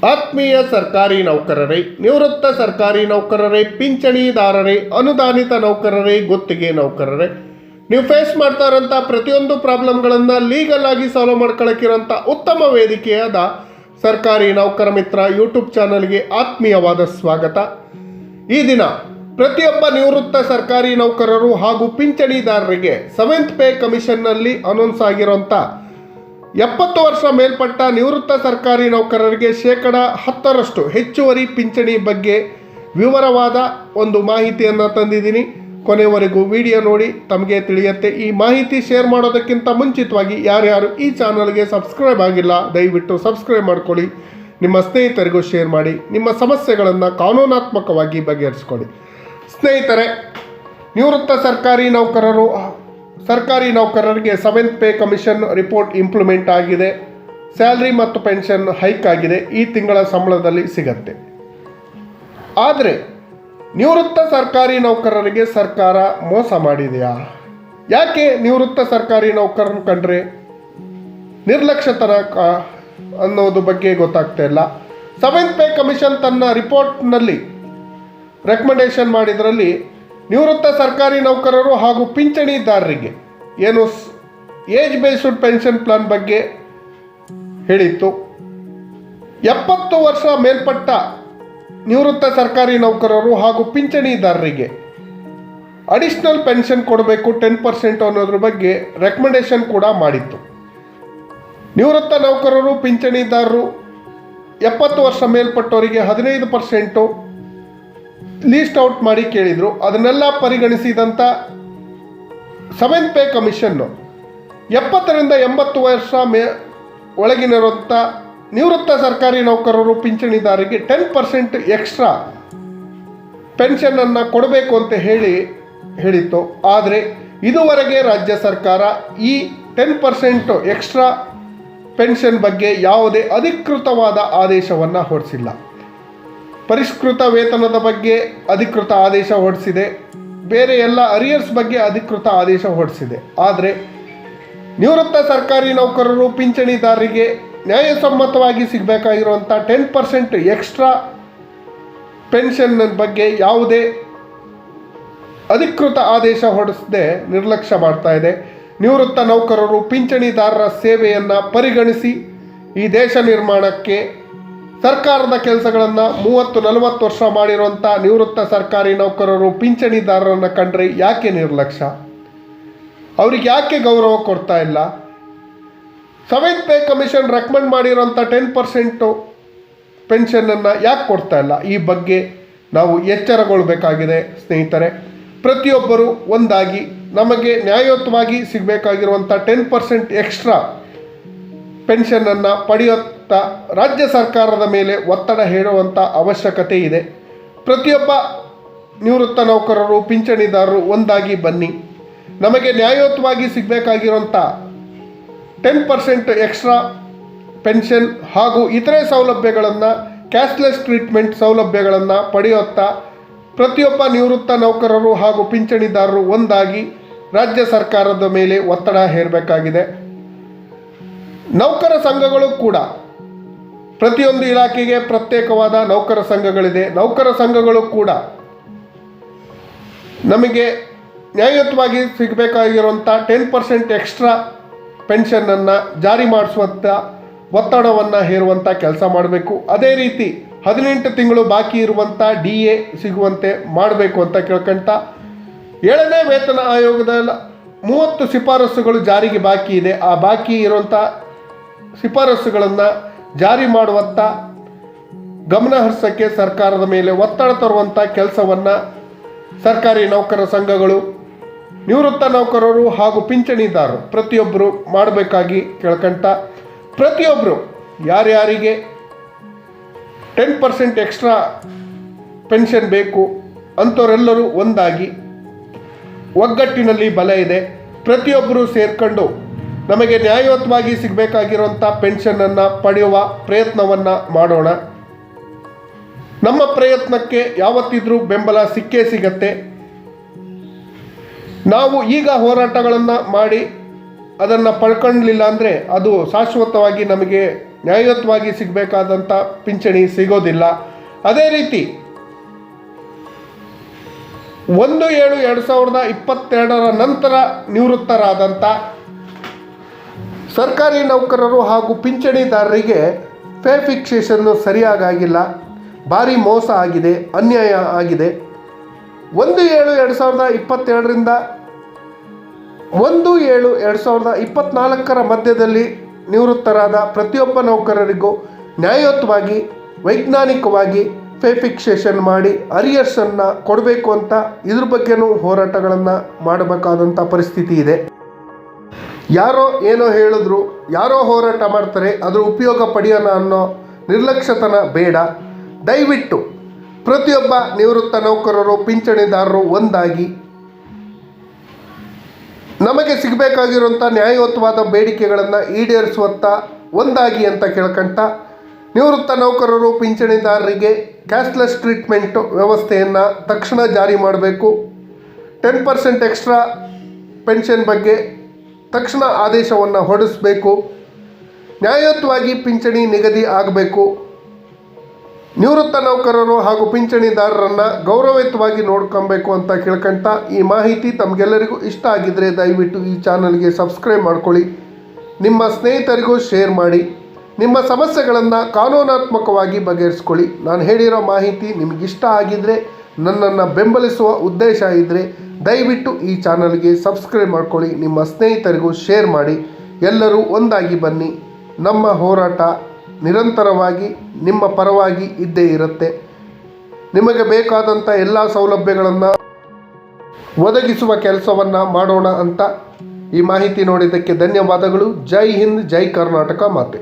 ಆತ್ಮೀಯ ಸರ್ಕಾರಿ ನೌಕರರೇ, ನಿವೃತ್ತ ಸರ್ಕಾರಿ ನೌಕರರೇ, ಪಿಂಚಣಿದಾರರೇ, ಅನುದಾನಿತ ನೌಕರರೇ, ಗುತ್ತಿಗೆ ನೌಕರರೇ, ನೀವು ಫೇಸ್ ಮಾಡ್ತಾ ಇರೋಂಥ ಪ್ರತಿಯೊಂದು ಪ್ರಾಬ್ಲಮ್ಗಳನ್ನು ಲೀಗಲ್ ಆಗಿ ಸಾಲ್ವ್ ಮಾಡ್ಕೊಳ್ಳೋಕ್ಕಿರೋಂಥ ಉತ್ತಮ ವೇದಿಕೆಯಾದ ಸರ್ಕಾರಿ ನೌಕರ ಮಿತ್ರ ಯೂಟ್ಯೂಬ್ ಚಾನಲ್ಗೆ ಆತ್ಮೀಯವಾದ ಸ್ವಾಗತ. ಈ ದಿನ ಪ್ರತಿಯೊಬ್ಬ ನಿವೃತ್ತ ಸರ್ಕಾರಿ ನೌಕರರು ಹಾಗೂ ಪಿಂಚಣಿದಾರರಿಗೆ 7th ಪೇ ಕಮಿಷನ್ನಲ್ಲಿ ಅನೌನ್ಸ್ ಆಗಿರೋಂಥ 70 ವರ್ಷ ಮೇಲ್ಪಟ್ಟ ನಿವೃತ್ತ ಸರ್ಕಾರಿ ನೌಕರರಿಗೆ 10% ಹೆಚ್ಚುವರಿ ಪಿಂಚಣಿ ಬಗ್ಗೆ ವಿವರವಾದ ಒಂದು ಮಾಹಿತಿಯನ್ನು ತಂದಿದ್ದೀನಿ. ಕೊನೆವರೆಗೂ ವಿಡಿಯೋ ನೋಡಿ, ತಮಗೆ ತಿಳಿಯುತ್ತೆ. ಈ ಮಾಹಿತಿ ಶೇರ್ ಮಾಡೋದಕ್ಕಿಂತ ಮುಂಚಿತವಾಗಿ ಯಾರ್ಯಾರು ಈ ಚಾನಲ್ಗೆ ಸಬ್ಸ್ಕ್ರೈಬ್ ಆಗಿಲ್ಲ ದಯವಿಟ್ಟು ಸಬ್ಸ್ಕ್ರೈಬ್ ಮಾಡ್ಕೊಳ್ಳಿ. ನಿಮ್ಮ ಸ್ನೇಹಿತರಿಗೂ ಶೇರ್ ಮಾಡಿ. ನಿಮ್ಮ ಸಮಸ್ಯೆಗಳನ್ನು ಕಾನೂನಾತ್ಮಕವಾಗಿ ಬಗೆಹರಿಸ್ಕೊಳ್ಳಿ. ಸ್ನೇಹಿತರೆ, ನಿವೃತ್ತ ಸರ್ಕಾರಿ ನೌಕರರಿಗೆ 7th pay commission report implement ಆಗಿದೆ. ಸ್ಯಾಲ್ರಿ ಮತ್ತು ಪೆನ್ಷನ್ ಹೈಕ್ ಆಗಿದೆ. ಈ ತಿಂಗಳ ಸಂಬಳದಲ್ಲಿ ಸಿಗತ್ತೆ. ಆದರೆ ನಿವೃತ್ತ ಸರ್ಕಾರಿ ನೌಕರರಿಗೆ ಸರ್ಕಾರ ಮೋಸ ಮಾಡಿದೆಯಾ? ಯಾಕೆ ನಿವೃತ್ತ ಸರ್ಕಾರಿ ನೌಕರರನ್ನು ಕಂಡ್ರೆ ನಿರ್ಲಕ್ಷ್ಯತನ ಅನ್ನೋದು ಬಗ್ಗೆ ಗೊತ್ತಾಗ್ತಾ ಇಲ್ಲ. 7th ಪೇ ಕಮಿಷನ್ ತನ್ನ ರಿಪೋರ್ಟ್ನಲ್ಲಿ ರೆಕಮೆಂಡೇಶನ್ ಮಾಡಿದ್ರಲ್ಲಿ ನಿವೃತ್ತ ಸರ್ಕಾರಿ ನೌಕರರು ಹಾಗೂ ಪಿಂಚಣಿದಾರರಿಗೆ ಏನು ಏಜ್ ಬೇಸ್ಡ್ ಪೆನ್ಷನ್ ಪ್ಲಾನ್ ಬಗ್ಗೆ ಹೇಳಿತ್ತು. 70 ವರ್ಷ ಮೇಲ್ಪಟ್ಟ ನಿವೃತ್ತ ಸರ್ಕಾರಿ ನೌಕರರು ಹಾಗೂ ಪಿಂಚಣಿದಾರರಿಗೆ ಅಡಿಷ್ನಲ್ ಪೆನ್ಷನ್ ಕೊಡಬೇಕು 10% ಅನ್ನೋದ್ರ ಬಗ್ಗೆ ರೆಕಮೆಂಡೇಶನ್ ಕೂಡ ಮಾಡಿತ್ತು. ನಿವೃತ್ತ ನೌಕರರು ಪಿಂಚಣಿದಾರರು 70 ವರ್ಷ ಮೇಲ್ಪಟ್ಟವರಿಗೆ 15% ಲೀಸ್ಟ್ ಔಟ್ ಮಾಡಿ ಕೇಳಿದರು. ಅದನ್ನೆಲ್ಲ ಪರಿಗಣಿಸಿದಂಥ 7th ಪೇ ಕಮಿಷನ್ನು 70ರಿಂದ 80 ವರ್ಷ ಒಳಗಿನಿರುವಂಥ ನಿವೃತ್ತ ಸರ್ಕಾರಿ ನೌಕರರು ಪಿಂಚಣಿದಾರರಿಗೆ 10% ಎಕ್ಸ್ಟ್ರಾ ಪೆನ್ಷನನ್ನು ಕೊಡಬೇಕು ಅಂತ ಹೇಳಿತ್ತು. ಆದರೆ ಇದುವರೆಗೆ ರಾಜ್ಯ ಸರ್ಕಾರ ಈ 10% ಎಕ್ಸ್ಟ್ರಾ ಪೆನ್ಷನ್ ಬಗ್ಗೆ ಯಾವುದೇ ಅಧಿಕೃತವಾದ ಆದೇಶವನ್ನು ಹೊರಡಿಸಿಲ್ಲ. ಪರಿಷ್ಕೃತ ವೇತನದ ಬಗ್ಗೆ ಅಧಿಕೃತ ಆದೇಶ ಹೊರಡಿಸಿದೆ. ಬೇರೆ ಎಲ್ಲ ಅರಿಯರ್ಸ್ ಬಗ್ಗೆ ಅಧಿಕೃತ ಆದೇಶ ಹೊರಡಿಸಿದೆ. ಆದರೆ ನಿವೃತ್ತ ಸರ್ಕಾರಿ ನೌಕರರು ಪಿಂಚಣಿದಾರರಿಗೆ ನ್ಯಾಯಸಮ್ಮತವಾಗಿ ಸಿಗಬೇಕಾಗಿರುವಂಥ 10% ಎಕ್ಸ್ಟ್ರಾ ಪೆನ್ಷನ್ ಬಗ್ಗೆ ಯಾವುದೇ ಅಧಿಕೃತ ಆದೇಶ ಹೊರಡಿಸದೆ ನಿರ್ಲಕ್ಷ್ಯ ಮಾಡ್ತಾ ಇದೆ. ನಿವೃತ್ತ ನೌಕರರು ಪಿಂಚಣಿದಾರರ ಸೇವೆಯನ್ನು ಪರಿಗಣಿಸಿ ಈ ದೇಶ ನಿರ್ಮಾಣಕ್ಕೆ ಸರ್ಕಾರದ ಕೆಲಸಗಳನ್ನು 30-40 ವರ್ಷ ಮಾಡಿರುವಂಥ ನಿವೃತ್ತ ಸರ್ಕಾರಿ ನೌಕರರು ಪಿಂಚಣಿದಾರರನ್ನು ಕಂಡ್ರೆ ಯಾಕೆ ನಿರ್ಲಕ್ಷ್ಯ? ಅವ್ರಿಗೆ ಯಾಕೆ ಗೌರವ ಕೊಡ್ತಾ ಇಲ್ಲ? 7th ಪೇ ಕಮಿಷನ್ ರೆಕಮೆಂಡ್ ಮಾಡಿರೋಂಥ 10% ಪೆನ್ಷನನ್ನು ಯಾಕೆ ಕೊಡ್ತಾ ಇಲ್ಲ? ಈ ಬಗ್ಗೆ ನಾವು ಎಚ್ಚರಗೊಳ್ಳಬೇಕಾಗಿದೆ. ಸ್ನೇಹಿತರೆ, ಪ್ರತಿಯೊಬ್ಬರು ಒಂದಾಗಿ ನಮಗೆ ನ್ಯಾಯಯುತವಾಗಿ ಸಿಗಬೇಕಾಗಿರುವಂಥ 10% ಎಕ್ಸ್ಟ್ರಾ ಪೆನ್ಷನನ್ನು ಪಡೆಯುತ್ತಾ ರಾಜ್ಯ ಸರ್ಕಾರದ ಮೇಲೆ ಒತ್ತಡ ಹೇರುವಂಥ ಅವಶ್ಯಕತೆ ಇದೆ. ಪ್ರತಿಯೊಬ್ಬ ನಿವೃತ್ತ ನೌಕರರು ಪಿಂಚಣಿದಾರರು ಒಂದಾಗಿ ಬನ್ನಿ. ನಮಗೆ ನ್ಯಾಯಯುತವಾಗಿ ಸಿಗಬೇಕಾಗಿರುವಂಥ 10% ಎಕ್ಸ್ಟ್ರಾ ಪೆನ್ಷನ್ ಹಾಗೂ ಇತರೆ ಸೌಲಭ್ಯಗಳನ್ನು, ಕ್ಯಾಶ್ಲೆಸ್ ಟ್ರೀಟ್ಮೆಂಟ್ ಸೌಲಭ್ಯಗಳನ್ನು ಪಡೆಯುತ್ತಾ ಪ್ರತಿಯೊಬ್ಬ ನಿವೃತ್ತ ನೌಕರರು ಹಾಗೂ ಪಿಂಚಣಿದಾರರು ಒಂದಾಗಿ ರಾಜ್ಯ ಸರ್ಕಾರದ ಮೇಲೆ ಒತ್ತಡ ಹೇರಬೇಕಾಗಿದೆ. ನೌಕರ ಸಂಘಗಳು ಕೂಡ ಪ್ರತಿಯೊಂದು ಇಲಾಖೆಗೆ ಪ್ರತ್ಯೇಕವಾದ ನೌಕರ ಸಂಘಗಳಿದೆ. ನೌಕರ ಸಂಘಗಳು ಕೂಡ ನಮಗೆ ನ್ಯಾಯಯುತವಾಗಿ ಸಿಗಬೇಕಾಗಿರುವಂಥ 10% ಎಕ್ಸ್ಟ್ರಾ ಪೆನ್ಷನನ್ನು ಜಾರಿ ಮಾಡಿಸುವಂಥ ಒತ್ತಡವನ್ನು ಹೇರುವಂಥ ಕೆಲಸ ಮಾಡಬೇಕು. ಅದೇ ರೀತಿ 18 ತಿಂಗಳು ಬಾಕಿ ಇರುವಂಥ DA ಸಿಗುವಂತೆ ಮಾಡಬೇಕು ಅಂತ ಕೇಳ್ಕೊಂತ 7ನೇ ವೇತನ ಆಯೋಗದ 30 ಶಿಫಾರಸುಗಳು ಜಾರಿಗೆ ಬಾಕಿ ಇದೆ. ಆ ಬಾಕಿ ಇರುವಂಥ ಶಿಫಾರಸುಗಳನ್ನು ಜಾರಿ ಮಾಡುವಂಥ ಗಮನ ಹರಿಸೋಕ್ಕೆ ಸರ್ಕಾರದ ಮೇಲೆ ಒತ್ತಡ ತರುವಂಥ ಕೆಲಸವನ್ನು ಸರ್ಕಾರಿ ನೌಕರ ಸಂಘಗಳು, ನಿವೃತ್ತ ನೌಕರರು ಹಾಗೂ ಪಿಂಚಣಿದಾರರು ಪ್ರತಿಯೊಬ್ಬರು ಮಾಡಬೇಕಾಗಿ ಕೇಳ್ಕೊಂತ, ಪ್ರತಿಯೊಬ್ಬರು ಯಾರ್ಯಾರಿಗೆ 10% ಎಕ್ಸ್ಟ್ರಾ ಪೆನ್ಷನ್ ಬೇಕು ಅಂಥವರೆಲ್ಲರೂ ಒಂದಾಗಿ ಒಗ್ಗಟ್ಟಿನಲ್ಲಿ ಬಲ ಇದೆ. ಪ್ರತಿಯೊಬ್ಬರು ಸೇರ್ಕೊಂಡು ನಮಗೆ ನ್ಯಾಯಯುತವಾಗಿ ಸಿಗಬೇಕಾಗಿರುವಂಥ ಪೆನ್ಷನನ್ನು ಪಡೆಯುವ ಪ್ರಯತ್ನವನ್ನು ಮಾಡೋಣ. ನಮ್ಮ ಪ್ರಯತ್ನಕ್ಕೆ ಯಾವತ್ತಿದ್ರೂ ಬೆಂಬಲ ಸಿಕ್ಕೇ ಸಿಗತ್ತೆ. ನಾವು ಈಗ ಹೋರಾಟಗಳನ್ನು ಮಾಡಿ ಅದನ್ನು ಪಡ್ಕೊಳ್ಳಲಿಲ್ಲ ಅಂದರೆ ಅದು ಶಾಶ್ವತವಾಗಿ ನಮಗೆ ನ್ಯಾಯಯುತವಾಗಿ ಸಿಗಬೇಕಾದಂಥ ಪಿಂಚಣಿ ಸಿಗೋದಿಲ್ಲ. ಅದೇ ರೀತಿ 1/7/2022 ನಂತರ ನಿವೃತ್ತರಾದಂಥ ಸರ್ಕಾರಿ ನೌಕರರು ಹಾಗೂ ಪಿಂಚಣಿದಾರರಿಗೆ ಪೇ ಫಿಕ್ಸೇಷನ್ನು ಸರಿಯಾಗಿಲ್ಲ, ಭಾರಿ ಮೋಸ ಆಗಿದೆ, ಅನ್ಯಾಯ ಆಗಿದೆ. 1/7/2022ರಿಂದ 1/7/2024 ಮಧ್ಯದಲ್ಲಿ ನಿವೃತ್ತರಾದ ಪ್ರತಿಯೊಬ್ಬ ನೌಕರರಿಗೂ ನ್ಯಾಯಯುತವಾಗಿ ವೈಜ್ಞಾನಿಕವಾಗಿ ಪೇ ಫಿಕ್ಸೇಷನ್ ಮಾಡಿ ಅರಿಯರ್ಸನ್ನು ಕೊಡಬೇಕು ಅಂತ ಇದ್ರ ಬಗ್ಗೆನೂ ಹೋರಾಟಗಳನ್ನು ಮಾಡಬೇಕಾದಂಥ ಪರಿಸ್ಥಿತಿ ಇದೆ. ಯಾರೋ ಏನೋ ಹೇಳಿದ್ರು, ಯಾರೋ ಹೋರಾಟ ಮಾಡ್ತಾರೆ, ಅದರ ಉಪಯೋಗ ಪಡೆಯೋಣ ಅನ್ನೋ ನಿರ್ಲಕ್ಷ್ಯತನ ಬೇಡ. ದಯವಿಟ್ಟು ಪ್ರತಿಯೊಬ್ಬ ನಿವೃತ್ತ ನೌಕರರು ಪಿಂಚಣಿದಾರರು ಒಂದಾಗಿ ನಮಗೆ ಸಿಗಬೇಕಾಗಿರುವಂಥ ನ್ಯಾಯಯುತವಾದ ಬೇಡಿಕೆಗಳನ್ನು ಈಡೇರಿಸುವತ್ತ ಒಂದಾಗಿ ಅಂತ ಕೇಳ್ಕೊಂತ ನಿವೃತ್ತ ನೌಕರರು ಪಿಂಚಣಿದಾರರಿಗೆ ಕ್ಯಾಶ್ಲೆಸ್ ಟ್ರೀಟ್ಮೆಂಟ್ ವ್ಯವಸ್ಥೆಯನ್ನು ತಕ್ಷಣ ಜಾರಿ ಮಾಡಬೇಕು. 10% ಎಕ್ಸ್ಟ್ರಾ ಪೆನ್ಷನ್ ಬಗ್ಗೆ ತಕ್ಷಣ ಆದೇಶವನ್ನು ಹೊರಡಿಸಬೇಕು. ನ್ಯಾಯಯುತವಾಗಿ ಪಿಂಚಣಿ ನಿಗದಿ ಆಗಬೇಕು. ನಿವೃತ್ತ ನೌಕರರು ಹಾಗೂ ಪಿಂಚಣಿದಾರರನ್ನು ಗೌರವಯುತವಾಗಿ ನೋಡ್ಕೊಬೇಕು ಅಂತ ಕೇಳ್ಕೊಂತ ಈ ಮಾಹಿತಿ ತಮಗೆಲ್ಲರಿಗೂ ಇಷ್ಟ ಆಗಿದ್ದರೆ ದಯವಿಟ್ಟು ಈ ಚಾನಲ್ಗೆ ಸಬ್ಸ್ಕ್ರೈಬ್ ಮಾಡ್ಕೊಳ್ಳಿ. ನಿಮ್ಮ ಸ್ನೇಹಿತರಿಗೂ ಶೇರ್ ಮಾಡಿ. ನಿಮ್ಮ ಸಮಸ್ಯೆಗಳನ್ನು ಕಾನೂನಾತ್ಮಕವಾಗಿ ಬಗೆಹರಿಸ್ಕೊಳ್ಳಿ. ನಾನು ಹೇಳಿರೋ ಮಾಹಿತಿ ನಿಮಗಿಷ್ಟ ಆಗಿದ್ದರೆ, ನನ್ನನ್ನು ಬೆಂಬಲಿಸುವ ಉದ್ದೇಶ ಇದ್ದರೆ ದಯವಿಟ್ಟು ಈ ಚಾನಲ್ಗೆ ಸಬ್ಸ್ಕ್ರೈಬ್ ಮಾಡ್ಕೊಳ್ಳಿ. ನಿಮ್ಮ ಸ್ನೇಹಿತರಿಗೂ ಶೇರ್ ಮಾಡಿ. ಎಲ್ಲರೂ ಒಂದಾಗಿ ಬನ್ನಿ. ನಮ್ಮ ಹೋರಾಟ ನಿರಂತರವಾಗಿ ನಿಮ್ಮ ಪರವಾಗಿ ಇದ್ದೇ ಇರುತ್ತೆ. ನಿಮಗೆ ಬೇಕಾದಂಥ ಎಲ್ಲ ಸೌಲಭ್ಯಗಳನ್ನು ಒದಗಿಸುವ ಕೆಲಸವನ್ನು ಮಾಡೋಣ ಅಂತ ಈ ಮಾಹಿತಿ ನೋಡಿದ್ದಕ್ಕೆ ಧನ್ಯವಾದಗಳು. ಜೈ ಹಿಂದ್, ಜೈ ಕರ್ನಾಟಕ ಮಾತೆ.